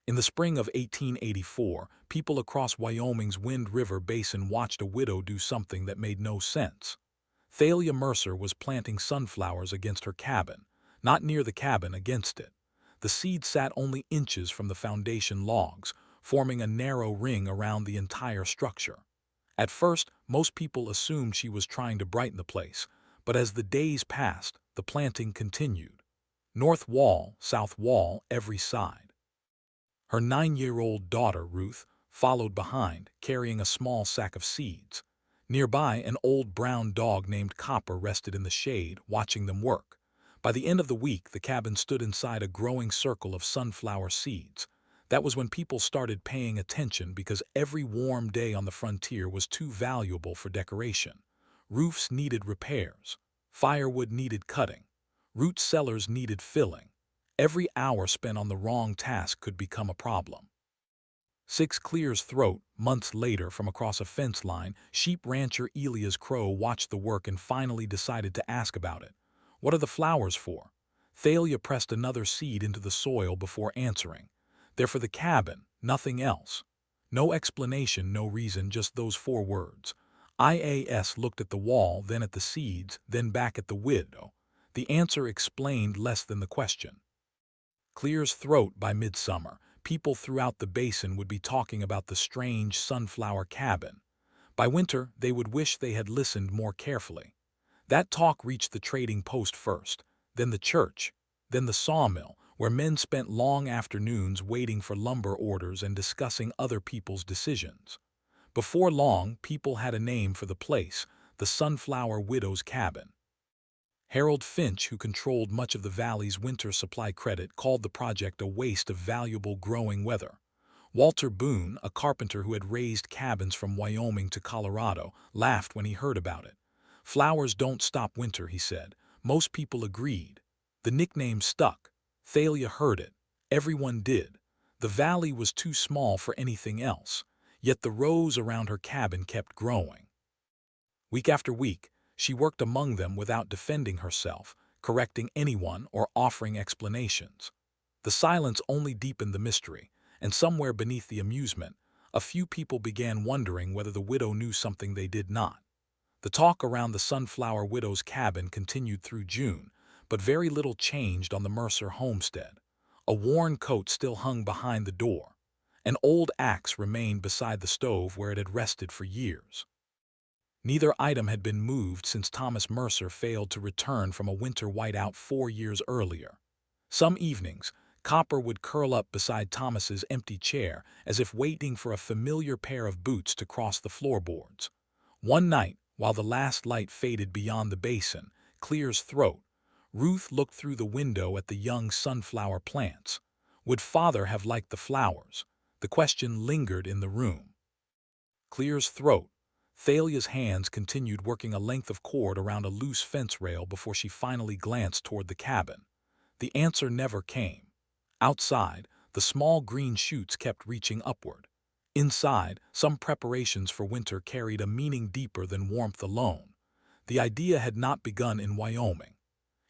In the spring of 1884, people across Wyoming's Wind River Basin watched a widow do something that made no sense. Thalia Mercer was planting sunflowers against her cabin, not near the cabin, against it. The seeds sat only inches from the foundation logs, forming a narrow ring around the entire structure. At first, most people assumed she was trying to brighten the place, but as the days passed, the planting continued. North wall, south wall, every side. Her 9-year-old daughter, Ruth, followed behind, carrying a small sack of seeds. Nearby, an old brown dog named Copper rested in the shade, watching them work. By the end of the week, the cabin stood inside a growing circle of sunflower seeds. That was when people started paying attention, because every warm day on the frontier was too valuable for decoration. Roofs needed repairs. Firewood needed cutting. Root cellars needed filling. Every hour spent on the wrong task could become a problem. 6 Clear's throat, months later, from across a fence line, sheep rancher Elias Crow watched the work and finally decided to ask about it. "What are the flowers for?" Thalia pressed another seed into the soil before answering. "They're for the cabin, nothing else." No explanation, no reason, just those 4 words. IAS looked at the wall, then at the seeds, then back at the widow. The answer explained less than the question. Clear's throat. By midsummer, people throughout the basin would be talking about the strange sunflower cabin. By winter, they would wish they had listened more carefully. That talk reached the trading post first, then the church, then the sawmill, where men spent long afternoons waiting for lumber orders and discussing other people's decisions. Before long, people had a name for the place: the Sunflower Widow's Cabin. Harold Finch, who controlled much of the valley's winter supply credit, called the project a waste of valuable growing weather. Walter Boone, a carpenter who had raised cabins from Wyoming to Colorado, laughed when he heard about it. "Flowers don't stop winter," he said. Most people agreed. The nickname stuck. Thalia heard it. Everyone did. The valley was too small for anything else, yet the rows around her cabin kept growing. Week after week, she worked among them without defending herself, correcting anyone, or offering explanations. The silence only deepened the mystery, and somewhere beneath the amusement, a few people began wondering whether the widow knew something they did not. The talk around the Sunflower Widow's cabin continued through June, but very little changed on the Mercer homestead. A worn coat still hung behind the door. An old axe remained beside the stove where it had rested for years. Neither item had been moved since Thomas Mercer failed to return from a winter whiteout 4 years earlier. Some evenings, Copper would curl up beside Thomas's empty chair, as if waiting for a familiar pair of boots to cross the floorboards. One night, while the last light faded beyond the basin, Clear's throat, Ruth looked through the window at the young sunflower plants. Would father have liked the flowers? The question lingered in the room. Clear's throat. Thalia's hands continued working a length of cord around a loose fence rail before she finally glanced toward the cabin. The answer never came. Outside, the small green shoots kept reaching upward. Inside, some preparations for winter carried a meaning deeper than warmth alone. The idea had not begun in Wyoming.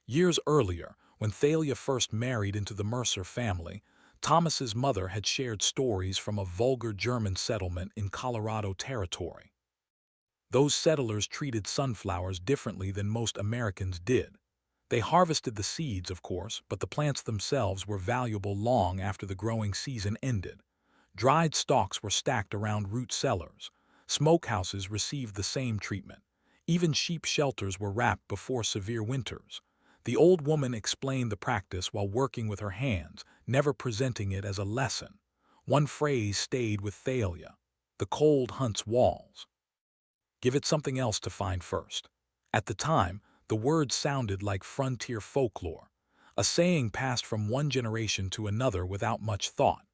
Years earlier, when Thalia first married into the Mercer family, Thomas's mother had shared stories from a vulgar German settlement in Colorado Territory. Those settlers treated sunflowers differently than most Americans did. They harvested the seeds, of course, but the plants themselves were valuable long after the growing season ended. Dried stalks were stacked around root cellars. Smokehouses received the same treatment. Even sheep shelters were wrapped before severe winters. The old woman explained the practice while working with her hands, never presenting it as a lesson. One phrase stayed with Thalia: "The cold hunts walls. Give it something else to find first." At the time, the words sounded like frontier folklore, a saying passed from one generation to another without much thought.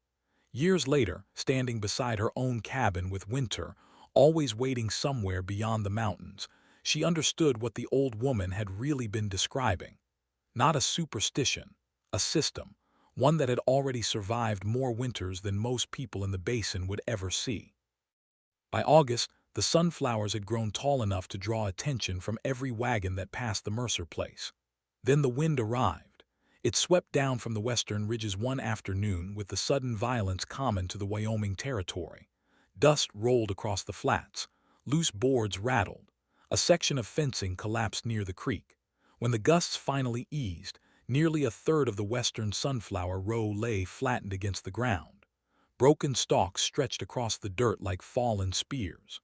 Years later, standing beside her own cabin with winter, always waiting somewhere beyond the mountains, she understood what the old woman had really been describing. Not a superstition, a system, one that had already survived more winters than most people in the basin would ever see. By August, the sunflowers had grown tall enough to draw attention from every wagon that passed the Mercer place. Then the wind arrived. It swept down from the western ridges one afternoon with the sudden violence common to the Wyoming territory. Dust rolled across the flats. Loose boards rattled. A section of fencing collapsed near the creek. When the gusts finally eased, nearly a third of the western sunflower row lay flattened against the ground. Broken stalks stretched across the dirt like fallen spears.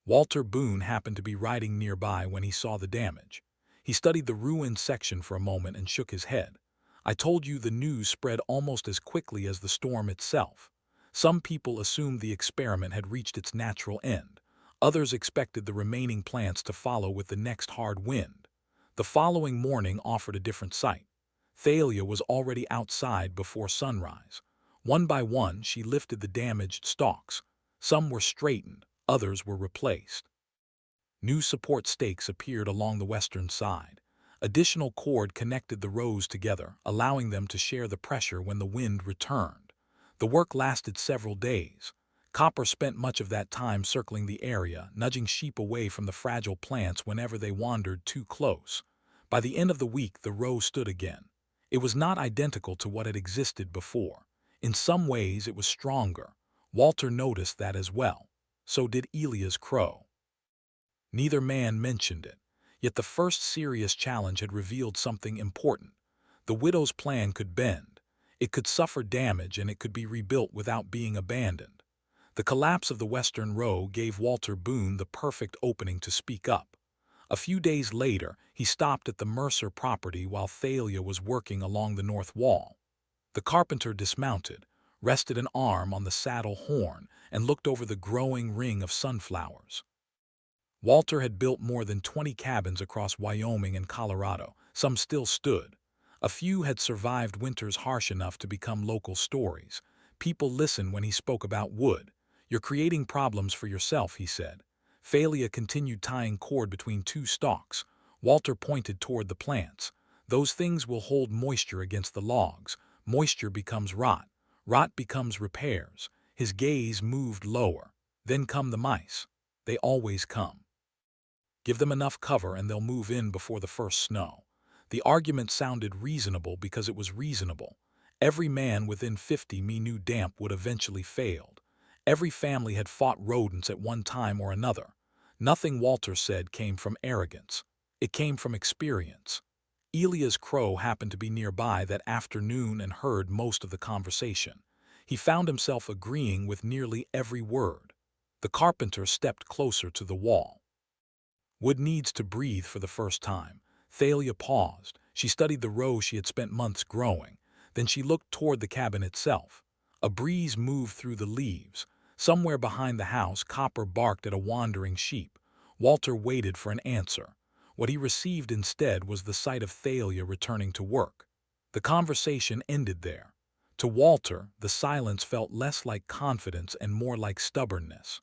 Walter Boone happened to be riding nearby when he saw the damage. He studied the ruined section for a moment and shook his head. "I told you the news spread almost as quickly as the storm itself. Some people assumed the experiment had reached its natural end. Others expected the remaining plants to follow with the next hard wind." The following morning offered a different sight. Thalia was already outside before sunrise. One by one, she lifted the damaged stalks. Some were straightened, others were replaced. New support stakes appeared along the western side. Additional cord connected the rows together, allowing them to share the pressure when the wind returned. The work lasted several days. Copper spent much of that time circling the area, nudging sheep away from the fragile plants whenever they wandered too close. By the end of the week, the row stood again. It was not identical to what had existed before. In some ways, it was stronger. Walter noticed that as well. So did Elia's crow. Neither man mentioned it. Yet the first serious challenge had revealed something important. The widow's plan could bend. It could suffer damage, and it could be rebuilt without being abandoned. The collapse of the western row gave Walter Boone the perfect opening to speak up. A few days later, he stopped at the Mercer property while Thalia was working along the north wall. The carpenter dismounted, rested an arm on the saddle horn, and looked over the growing ring of sunflowers. Walter had built more than 20 cabins across Wyoming and Colorado. Some still stood. A few had survived winters harsh enough to become local stories. People listened when he spoke about wood. "You're creating problems for yourself," he said. Thalia continued tying cord between two stalks. Walter pointed toward the plants. "Those things will hold moisture against the logs. Moisture becomes rot. Rot becomes repairs." His gaze moved lower. "Then come the mice. They always come. Give them enough cover and they'll move in before the first snow." The argument sounded reasonable because it was reasonable. Every man within 50 mi knew damp would eventually fail. Every family had fought rodents at one time or another. Nothing Walter said came from arrogance. It came from experience. Elia's crow happened to be nearby that afternoon and heard most of the conversation. He found himself agreeing with nearly every word. The carpenter stepped closer to the wall. "Wood needs to breathe for the first time." Thalia paused. She studied the row she had spent months growing. Then she looked toward the cabin itself. A breeze moved through the leaves. Somewhere behind the house, Copper barked at a wandering sheep. Walter waited for an answer. What he received instead was the sight of Thalia returning to work. The conversation ended there. To Walter, the silence felt less like confidence and more like stubbornness.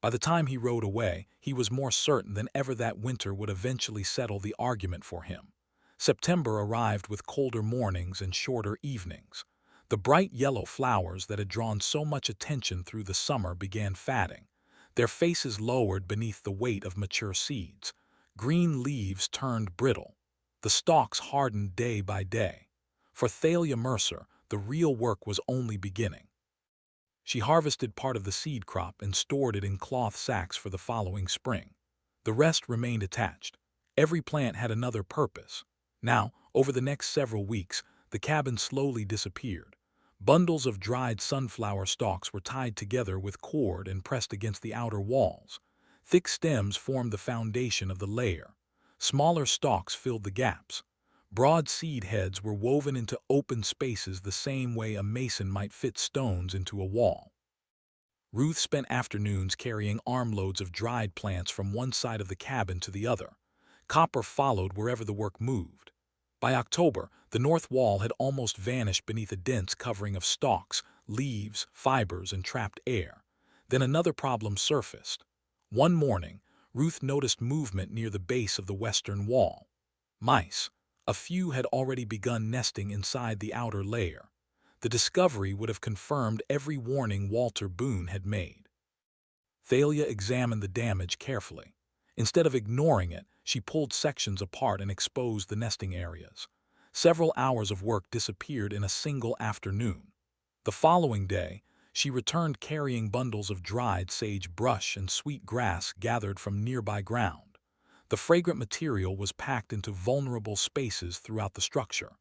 By the time he rode away, he was more certain than ever that winter would eventually settle the argument for him. September arrived with colder mornings and shorter evenings. The bright yellow flowers that had drawn so much attention through the summer began fading. Their faces lowered beneath the weight of mature seeds. Green leaves turned brittle. The stalks hardened day by day. For Thalia Mercer, the real work was only beginning. She harvested part of the seed crop and stored it in cloth sacks for the following spring. The rest remained attached. Every plant had another purpose. Now, over the next several weeks, the cabin slowly disappeared. Bundles of dried sunflower stalks were tied together with cord and pressed against the outer walls. Thick stems formed the foundation of the layer. Smaller stalks filled the gaps. Broad seed heads were woven into open spaces the same way a mason might fit stones into a wall. Ruth spent afternoons carrying armloads of dried plants from one side of the cabin to the other. Copper followed wherever the work moved. By October, the north wall had almost vanished beneath a dense covering of stalks, leaves, fibers, and trapped air. Then another problem surfaced. One morning, Ruth noticed movement near the base of the western wall. Mice. A few had already begun nesting inside the outer layer. The discovery would have confirmed every warning Walter Boone had made. Thalia examined the damage carefully. Instead of ignoring it, she pulled sections apart and exposed the nesting areas. Several hours of work disappeared in a single afternoon. The following day, she returned carrying bundles of dried sage brush and sweet grass gathered from nearby ground. The fragrant material was packed into vulnerable spaces throughout the structure.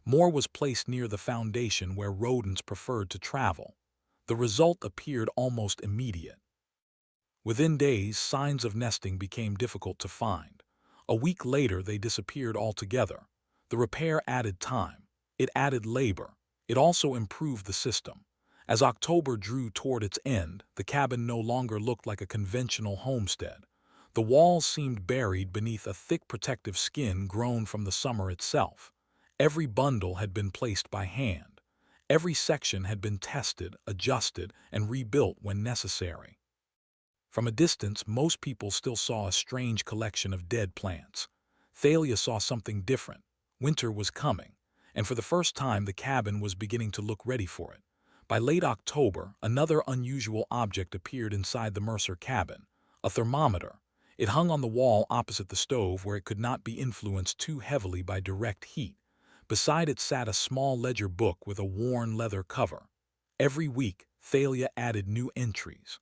More was placed near the foundation where rodents preferred to travel. The result appeared almost immediate. Within days, signs of nesting became difficult to find. A week later, they disappeared altogether. The repair added time. It added labor. It also improved the system. As October drew toward its end, the cabin no longer looked like a conventional homestead. The walls seemed buried beneath a thick protective skin grown from the summer itself. Every bundle had been placed by hand. Every section had been tested, adjusted, and rebuilt when necessary. From a distance, most people still saw a strange collection of dead plants. Thalia saw something different. Winter was coming, and for the first time the cabin was beginning to look ready for it. By late October, another unusual object appeared inside the Mercer cabin, a thermometer. It hung on the wall opposite the stove where it could not be influenced too heavily by direct heat. Beside it sat a small ledger book with a worn leather cover. Every week, Thalia added new entries.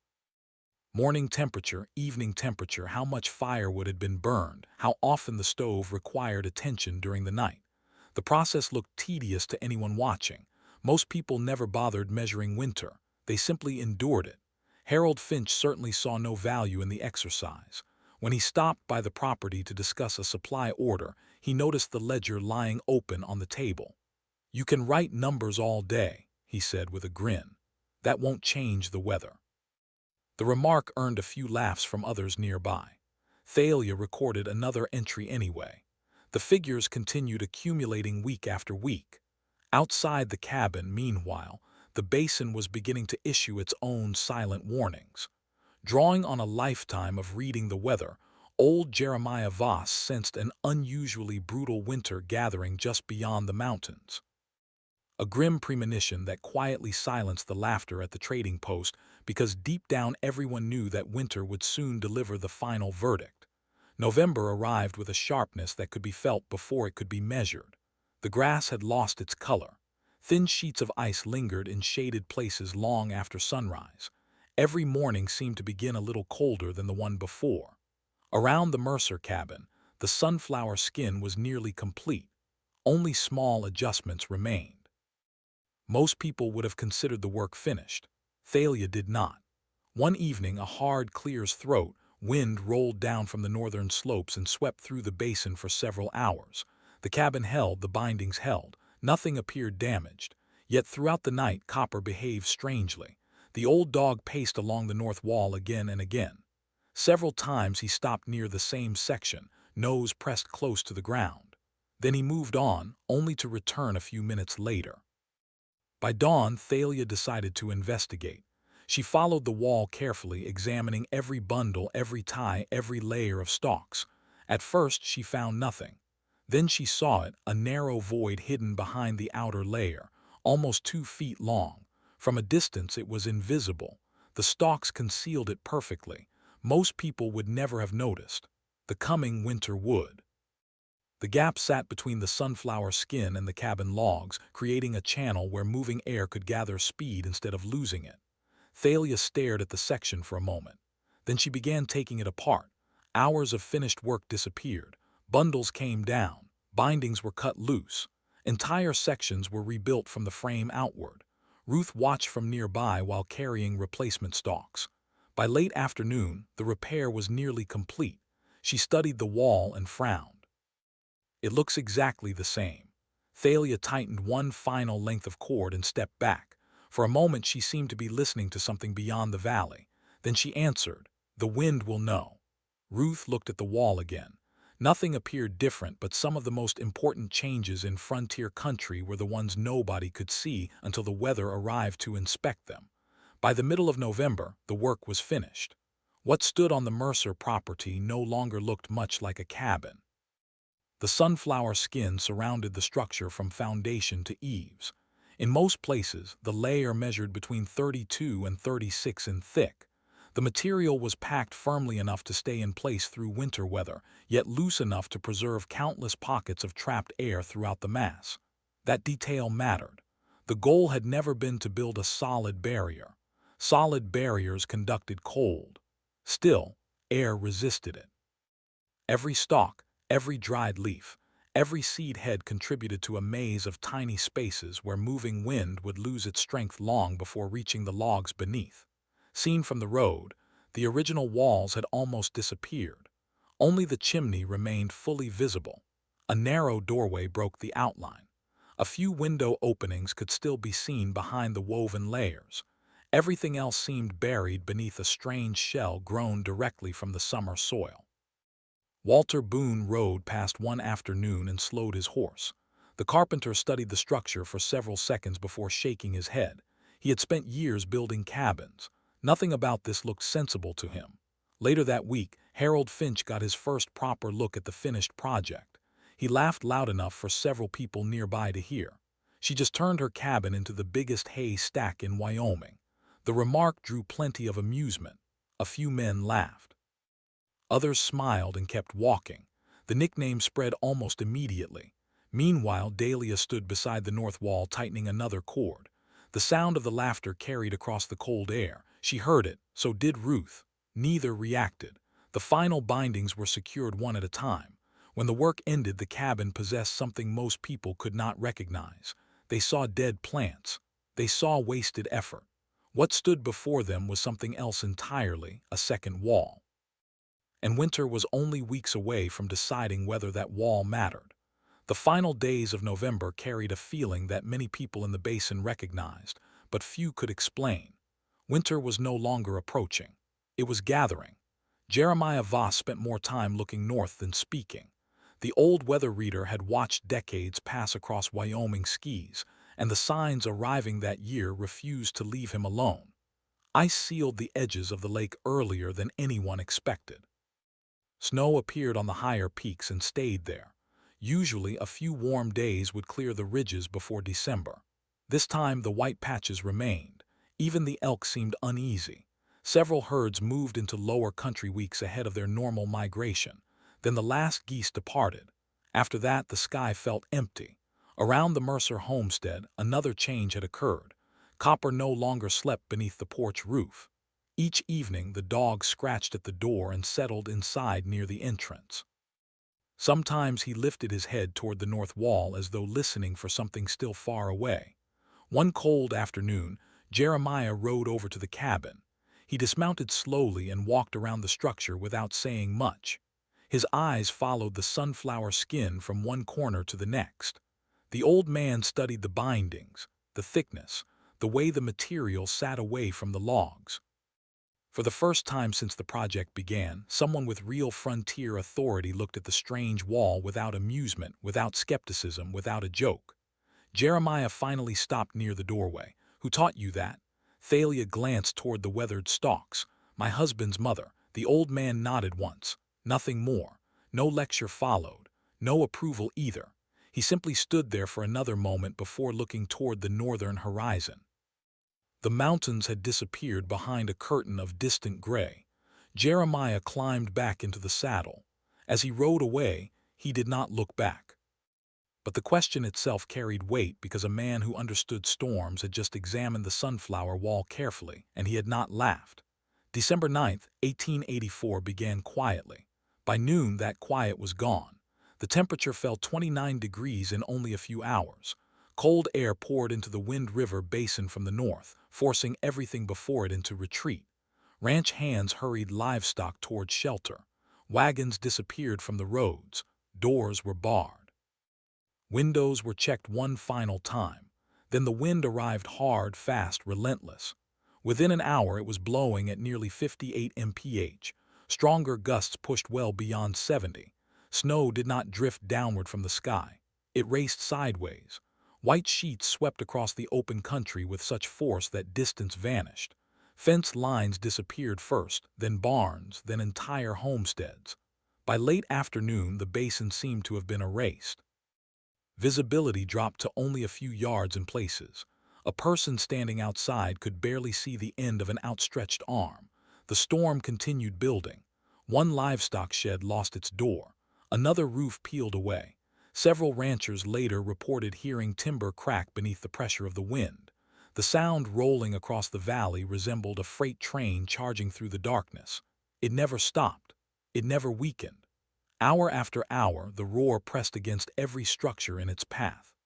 Morning temperature, evening temperature, how much firewood had been burned, how often the stove required attention during the night. The process looked tedious to anyone watching. Most people never bothered measuring winter. They simply endured it. Harold Finch certainly saw no value in the exercise. When he stopped by the property to discuss a supply order, he noticed the ledger lying open on the table. "You can write numbers all day," he said with a grin. "That won't change the weather." The remark earned a few laughs from others nearby. Thalia recorded another entry anyway. The figures continued accumulating week after week. Outside the cabin, meanwhile, the basin was beginning to issue its own silent warnings. Drawing on a lifetime of reading the weather, old Jeremiah Voss sensed an unusually brutal winter gathering just beyond the mountains. A grim premonition that quietly silenced the laughter at the trading post because deep down everyone knew that winter would soon deliver the final verdict. November arrived with a sharpness that could be felt before it could be measured. The grass had lost its color. Thin sheets of ice lingered in shaded places long after sunrise. Every morning seemed to begin a little colder than the one before. Around the Mercer cabin, the sunflower skin was nearly complete. Only small adjustments remained. Most people would have considered the work finished. Thalia did not. One evening, a hard, clear throat wind rolled down from the northern slopes and swept through the basin for several hours. The cabin held, the bindings held. Nothing appeared damaged. Yet throughout the night, Copper behaved strangely. The old dog paced along the north wall again and again. Several times he stopped near the same section, nose pressed close to the ground. Then he moved on, only to return a few minutes later. By dawn, Thalia decided to investigate. She followed the wall carefully, examining every bundle, every tie, every layer of stalks. At first, she found nothing. Then she saw it, a narrow void hidden behind the outer layer, almost 2 feet long. From a distance, it was invisible. The stalks concealed it perfectly. Most people would never have noticed. The coming winter would. The gap sat between the sunflower skin and the cabin logs, creating a channel where moving air could gather speed instead of losing it. Thalia stared at the section for a moment. Then she began taking it apart. Hours of finished work disappeared. Bundles came down. Bindings were cut loose. Entire sections were rebuilt from the frame outward. Ruth watched from nearby while carrying replacement stalks. By late afternoon, the repair was nearly complete. She studied the wall and frowned. "It looks exactly the same." Thalia tightened one final length of cord and stepped back. For a moment she seemed to be listening to something beyond the valley. Then she answered, "The wind will know." Ruth looked at the wall again. Nothing appeared different, but some of the most important changes in frontier country were the ones nobody could see until the weather arrived to inspect them. By the middle of November, the work was finished. What stood on the Mercer property no longer looked much like a cabin. The sunflower skin surrounded the structure from foundation to eaves. In most places, the layer measured between 32 and 36 in thick. The material was packed firmly enough to stay in place through winter weather, yet loose enough to preserve countless pockets of trapped air throughout the mass. That detail mattered. The goal had never been to build a solid barrier. Solid barriers conducted cold. Still, air resisted it. Every stalk, every dried leaf, every seed head contributed to a maze of tiny spaces where moving wind would lose its strength long before reaching the logs beneath. Seen from the road, the original walls had almost disappeared. Only the chimney remained fully visible. A narrow doorway broke the outline. A few window openings could still be seen behind the woven layers. Everything else seemed buried beneath a strange shell grown directly from the summer soil. Walter Boone rode past one afternoon and slowed his horse. The carpenter studied the structure for several seconds before shaking his head. He had spent years building cabins. Nothing about this looked sensible to him. Later that week, Harold Finch got his first proper look at the finished project. He laughed loud enough for several people nearby to hear. She just turned her cabin into the biggest hay stack in Wyoming. The remark drew plenty of amusement. A few men laughed. Others smiled and kept walking. The nickname spread almost immediately. Meanwhile, Dahlia stood beside the north wall tightening another cord. The sound of the laughter carried across the cold air. She heard it, so did Ruth. Neither reacted. The final bindings were secured one at a time. When the work ended, the cabin possessed something most people could not recognize. They saw dead plants. They saw wasted effort. What stood before them was something else entirely, a second wall. And winter was only weeks away from deciding whether that wall mattered. The final days of November carried a feeling that many people in the basin recognized, but few could explain. Winter was no longer approaching. It was gathering. Jeremiah Voss spent more time looking north than speaking. The old weather reader had watched decades pass across Wyoming skis, and the signs arriving that year refused to leave him alone. Ice sealed the edges of the lake earlier than anyone expected. Snow appeared on the higher peaks and stayed there. Usually, a few warm days would clear the ridges before December. This time, the white patches remained. Even the elk seemed uneasy. Several herds moved into lower country weeks ahead of their normal migration. Then the last geese departed. After that, the sky felt empty. Around the Mercer homestead, another change had occurred. Copper no longer slept beneath the porch roof. Each evening, the dog scratched at the door and settled inside near the entrance. Sometimes he lifted his head toward the north wall as though listening for something still far away. One cold afternoon, Jeremiah rode over to the cabin. He dismounted slowly and walked around the structure without saying much. His eyes followed the sunflower skin from one corner to the next. The old man studied the bindings, the thickness, the way the material sat away from the logs. For the first time since the project began, someone with real frontier authority looked at the strange wall without amusement, without skepticism, without a joke. Jeremiah finally stopped near the doorway. "Who taught you that?" Thalia glanced toward the weathered stalks. "My husband's mother." The old man nodded once. Nothing more. No lecture followed. No approval either. He simply stood there for another moment before looking toward the northern horizon. The mountains had disappeared behind a curtain of distant gray. Jeremiah climbed back into the saddle. As he rode away, he did not look back. But the question itself carried weight because a man who understood storms had just examined the sunflower wall carefully, and he had not laughed. December 9th, 1884 began quietly. By noon, that quiet was gone. The temperature fell 29 degrees in only a few hours. Cold air poured into the Wind River Basin from the north, forcing everything before it into retreat. Ranch hands hurried livestock toward shelter. Wagons disappeared from the roads. Doors were barred. Windows were checked one final time. Then the wind arrived hard, fast, relentless. Within an hour, it was blowing at nearly 58 mph. Stronger gusts pushed well beyond 70. Snow did not drift downward from the sky. It raced sideways. White sheets swept across the open country with such force that distance vanished. Fence lines disappeared first, then barns, then entire homesteads. By late afternoon, the basin seemed to have been erased. Visibility dropped to only a few yards in places. A person standing outside could barely see the end of an outstretched arm. The storm continued building. One livestock shed lost its door. Another roof peeled away. Several ranchers later reported hearing timber crack beneath the pressure of the wind. The sound rolling across the valley resembled a freight train charging through the darkness. It never stopped. It never weakened. Hour after hour, the roar pressed against every structure in its path.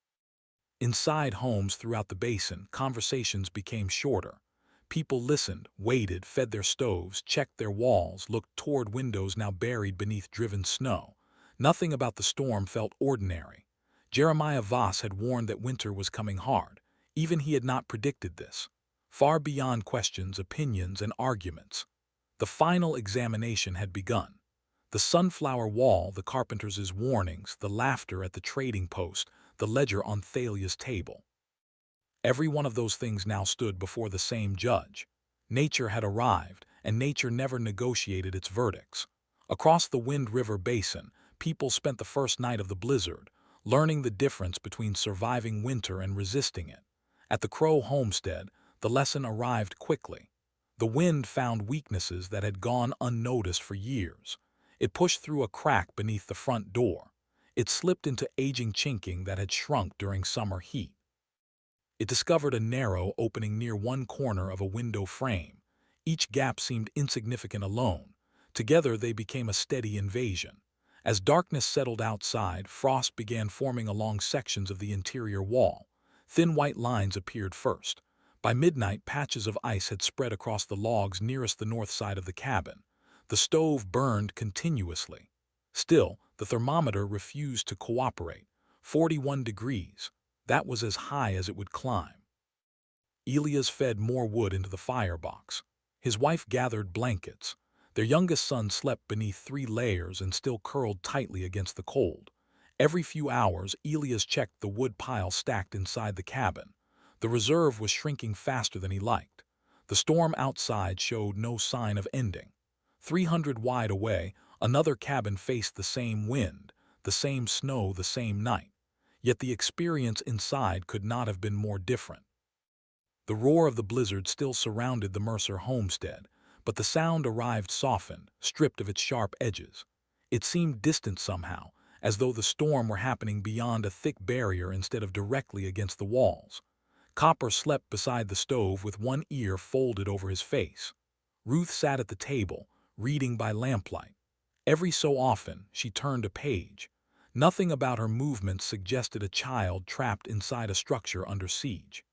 Inside homes throughout the basin, conversations became shorter. People listened, waited, fed their stoves, checked their walls, looked toward windows now buried beneath driven snow. Nothing about the storm felt ordinary. Jeremiah Voss had warned that winter was coming hard. Even he had not predicted this. Far beyond questions, opinions, and arguments, the final examination had begun. The sunflower wall, the carpenter's warnings, the laughter at the trading post, the ledger on Thalia's table. Every one of those things now stood before the same judge. Nature had arrived, and nature never negotiated its verdicts. Across the Wind River Basin, people spent the first night of the blizzard, learning the difference between surviving winter and resisting it. At the Crow homestead, the lesson arrived quickly. The wind found weaknesses that had gone unnoticed for years. It pushed through a crack beneath the front door. It slipped into aging chinking that had shrunk during summer heat. It discovered a narrow opening near one corner of a window frame. Each gap seemed insignificant alone. Together they became a steady invasion. As darkness settled outside, frost began forming along sections of the interior wall. Thin white lines appeared first. By midnight, patches of ice had spread across the logs nearest the north side of the cabin. The stove burned continuously. Still, the thermometer refused to cooperate. 41 degrees. That was as high as it would climb. Elias fed more wood into the firebox. His wife gathered blankets. Their youngest son slept beneath 3 layers and still curled tightly against the cold. Every few hours, Elias checked the wood pile stacked inside the cabin. The reserve was shrinking faster than he liked. The storm outside showed no sign of ending. 300 wide away, another cabin faced the same wind, the same snow, the same night. Yet the experience inside could not have been more different. The roar of the blizzard still surrounded the Mercer homestead, but the sound arrived softened, stripped of its sharp edges. It seemed distant somehow, as though the storm were happening beyond a thick barrier instead of directly against the walls. Copper slept beside the stove with one ear folded over his face. Ruth sat at the table, reading by lamplight. Every so often, she turned a page. Nothing about her movements suggested a child trapped inside a structure under siege.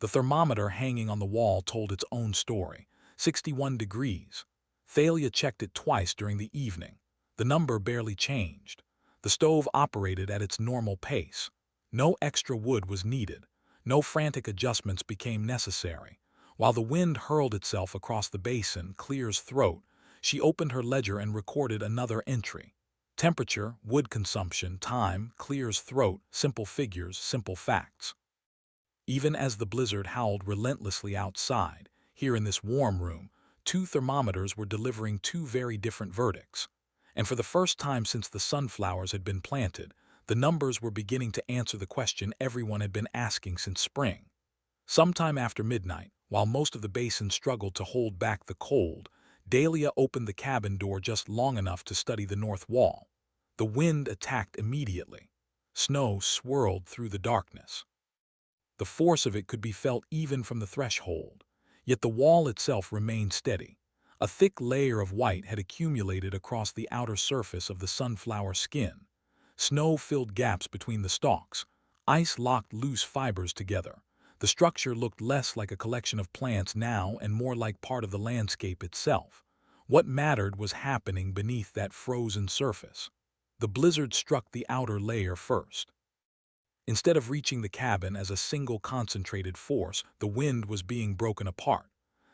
The thermometer hanging on the wall told its own story. 61 degrees. Thalia checked it twice during the evening. The number barely changed. The stove operated at its normal pace. No extra wood was needed. No frantic adjustments became necessary. While the wind hurled itself across the basin, Clear's throat, she opened her ledger and recorded another entry. Temperature, wood consumption, time, Clear's throat, simple figures, simple facts. Even as the blizzard howled relentlessly outside, here in this warm room, 2 thermometers were delivering 2 very different verdicts. And for the first time since the sunflowers had been planted, the numbers were beginning to answer the question everyone had been asking since spring. Sometime after midnight, while most of the basin struggled to hold back the cold, Dahlia opened the cabin door just long enough to study the north wall. The wind attacked immediately. Snow swirled through the darkness. The force of it could be felt even from the threshold, yet the wall itself remained steady. A thick layer of white had accumulated across the outer surface of the sunflower skin. Snow filled gaps between the stalks. Ice locked loose fibers together. The structure looked less like a collection of plants now and more like part of the landscape itself. What mattered was happening beneath that frozen surface. The blizzard struck the outer layer first. Instead of reaching the cabin as a single concentrated force, the wind was being broken apart.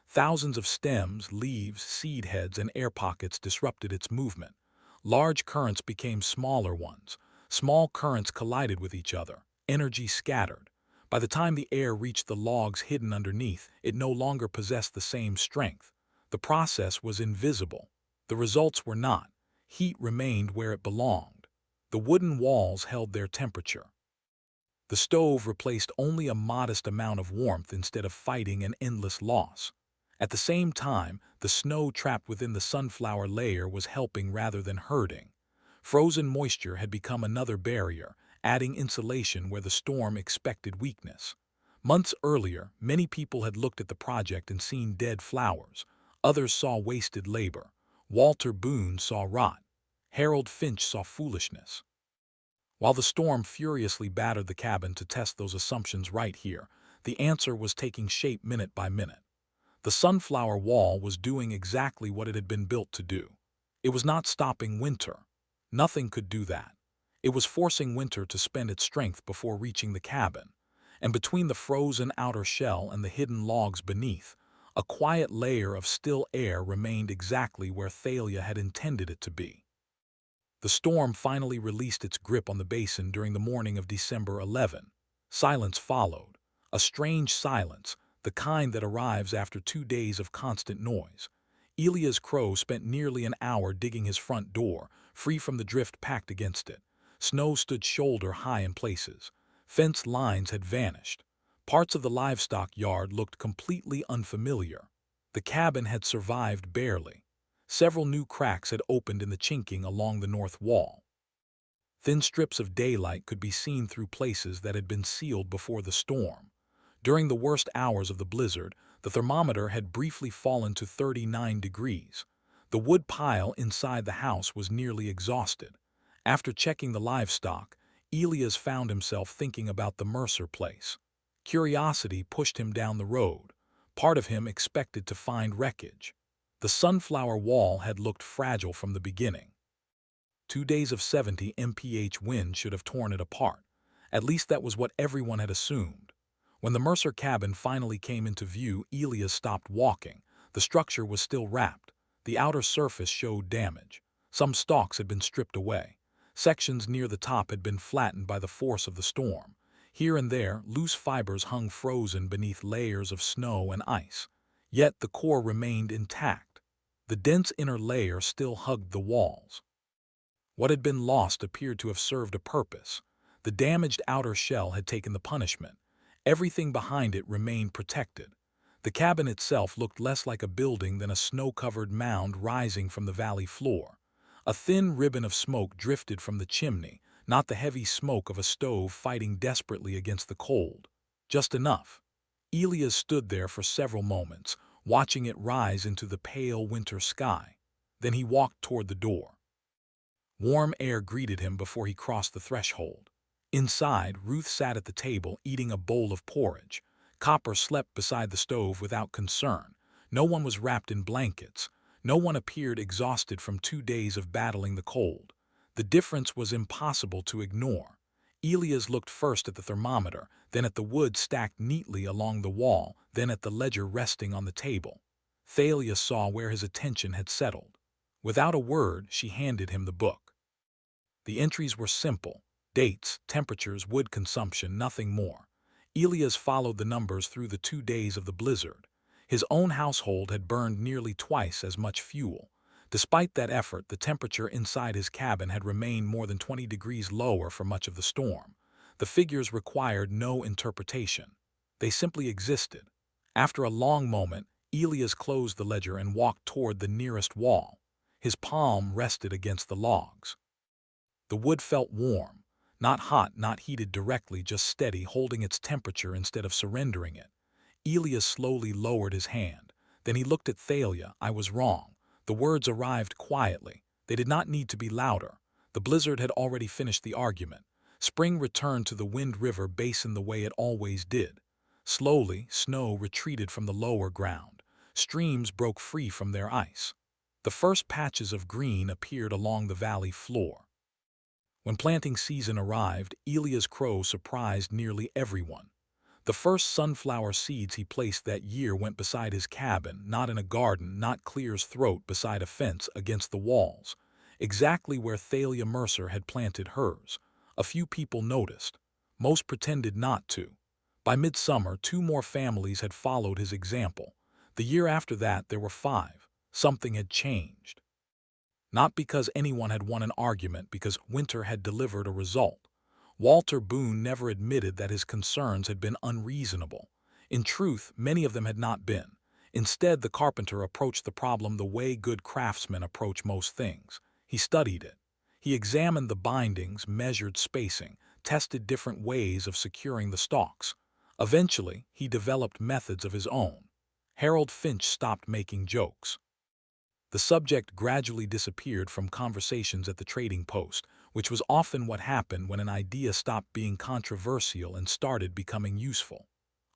Thousands of stems, leaves, seed heads, and air pockets disrupted its movement. Large currents became smaller ones. Small currents collided with each other. Energy scattered. By the time the air reached the logs hidden underneath, it no longer possessed the same strength. The process was invisible. The results were not. Heat remained where it belonged. The wooden walls held their temperature. The stove replaced only a modest amount of warmth instead of fighting an endless loss. At the same time, the snow trapped within the sunflower layer was helping rather than hurting. Frozen moisture had become another barrier, adding insulation where the storm expected weakness. Months earlier, many people had looked at the project and seen dead flowers. Others saw wasted labor. Walter Boone saw rot. Harold Finch saw foolishness. While the storm furiously battered the cabin to test those assumptions right here, the answer was taking shape minute by minute. The sunflower wall was doing exactly what it had been built to do. It was not stopping winter. Nothing could do that. It was forcing winter to spend its strength before reaching the cabin. And between the frozen outer shell and the hidden logs beneath, a quiet layer of still air remained exactly where Thalia had intended it to be. The storm finally released its grip on the basin during the morning of December 11. Silence followed, a strange silence, the kind that arrives after 2 days of constant noise. Elia's crow spent nearly an hour digging his front door, free from the drift packed against it. Snow stood shoulder-high in places. Fence lines had vanished. Parts of the livestock yard looked completely unfamiliar. The cabin had survived barely. Several new cracks had opened in the chinking along the north wall. Thin strips of daylight could be seen through places that had been sealed before the storm. During the worst hours of the blizzard, the thermometer had briefly fallen to 39 degrees. The wood pile inside the house was nearly exhausted. After checking the livestock, Elias found himself thinking about the Mercer place. Curiosity pushed him down the road. Part of him expected to find wreckage. The sunflower wall had looked fragile from the beginning. 2 days of 70 mph wind should have torn it apart. At least that was what everyone had assumed. When the Mercer cabin finally came into view, Elias stopped walking. The structure was still wrapped. The outer surface showed damage. Some stalks had been stripped away. Sections near the top had been flattened by the force of the storm. Here and there, loose fibers hung frozen beneath layers of snow and ice. Yet the core remained intact. The dense inner layer still hugged the walls. What had been lost appeared to have served a purpose. The damaged outer shell had taken the punishment. Everything behind it remained protected. The cabin itself looked less like a building than a snow-covered mound rising from the valley floor. A thin ribbon of smoke drifted from the chimney, not the heavy smoke of a stove fighting desperately against the cold. Just enough. Elias stood there for several moments, watching it rise into the pale winter sky. Then he walked toward the door. Warm air greeted him before he crossed the threshold. Inside, Ruth sat at the table eating a bowl of porridge. Copper slept beside the stove without concern. No one was wrapped in blankets. No one appeared exhausted from 2 days of battling the cold. The difference was impossible to ignore. Elias looked first at the thermometer, then at the wood stacked neatly along the wall, then at the ledger resting on the table. Thalia saw where his attention had settled. Without a word, she handed him the book. The entries were simple: dates, temperatures, wood consumption, nothing more. Elias followed the numbers through the 2 days of the blizzard. His own household had burned nearly twice as much fuel. Despite that effort, the temperature inside his cabin had remained more than 20 degrees lower for much of the storm. The figures required no interpretation. They simply existed. After a long moment, Elias closed the ledger and walked toward the nearest wall. His palm rested against the logs. The wood felt warm. Not hot, not heated directly, just steady, holding its temperature instead of surrendering it. Elias slowly lowered his hand. Then he looked at Thalia. "I was wrong." The words arrived quietly. They did not need to be louder. The blizzard had already finished the argument. Spring returned to the Wind River Basin the way it always did. Slowly, snow retreated from the lower ground. Streams broke free from their ice. The first patches of green appeared along the valley floor. When planting season arrived, Elias crow surprised nearly everyone. The first sunflower seeds he placed that year went beside his cabin, not in a garden, not Clear's throat, beside a fence against the walls, exactly where Thalia Mercer had planted hers. A few people noticed. Most pretended not to. By midsummer, 2 more families had followed his example. The year after that, there were 5. Something had changed. Not because anyone had won an argument, because winter had delivered a result. Walter Boone never admitted that his concerns had been unreasonable. In truth, many of them had not been. Instead, the carpenter approached the problem the way good craftsmen approach most things. He studied it. He examined the bindings, measured spacing, tested different ways of securing the stalks. Eventually, he developed methods of his own. Harold Finch stopped making jokes. The subject gradually disappeared from conversations at the trading post, which was often what happened when an idea stopped being controversial and started becoming useful.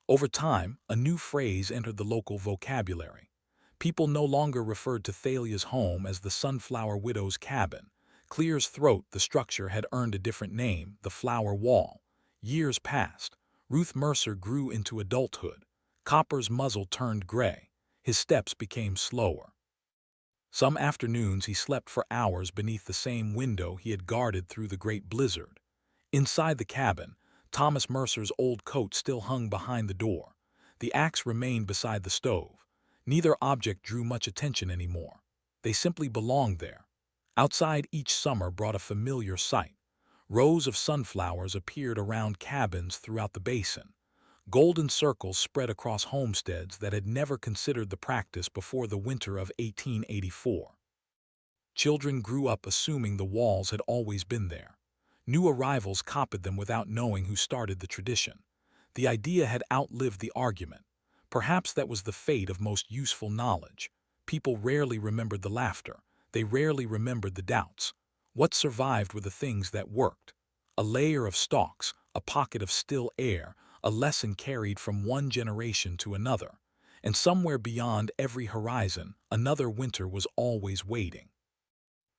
Over time, a new phrase entered the local vocabulary. People no longer referred to Thalia's home as the Sunflower Widow's Cabin. Clear's throat, the structure, had earned a different name, the Flower Wall. Years passed. Ruth Mercer grew into adulthood. Copper's muzzle turned gray. His steps became slower. Some afternoons he slept for hours beneath the same window he had guarded through the great blizzard. Inside the cabin, Thomas Mercer's old coat still hung behind the door. The axe remained beside the stove. Neither object drew much attention anymore. They simply belonged there. Outside, each summer brought a familiar sight. Rows of sunflowers appeared around cabins throughout the basin. Golden circles spread across homesteads that had never considered the practice before the winter of 1884. Children grew up assuming the walls had always been there. New arrivals copied them without knowing who started the tradition. The idea had outlived the argument. Perhaps that was the fate of most useful knowledge. People rarely remembered the laughter. They rarely remembered the doubts. What survived were the things that worked. A layer of stalks, a pocket of still air, a lesson carried from one generation to another. And somewhere beyond every horizon, another winter was always waiting.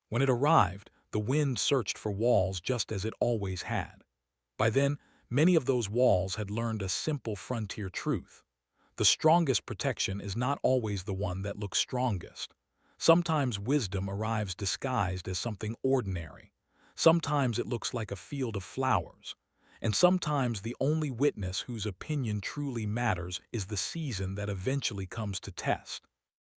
When it arrived, the wind searched for walls just as it always had. By then, many of those walls had learned a simple frontier truth. The strongest protection is not always the one that looks strongest. Sometimes wisdom arrives disguised as something ordinary. Sometimes it looks like a field of flowers. And sometimes the only witness whose opinion truly matters is the season that eventually comes to test.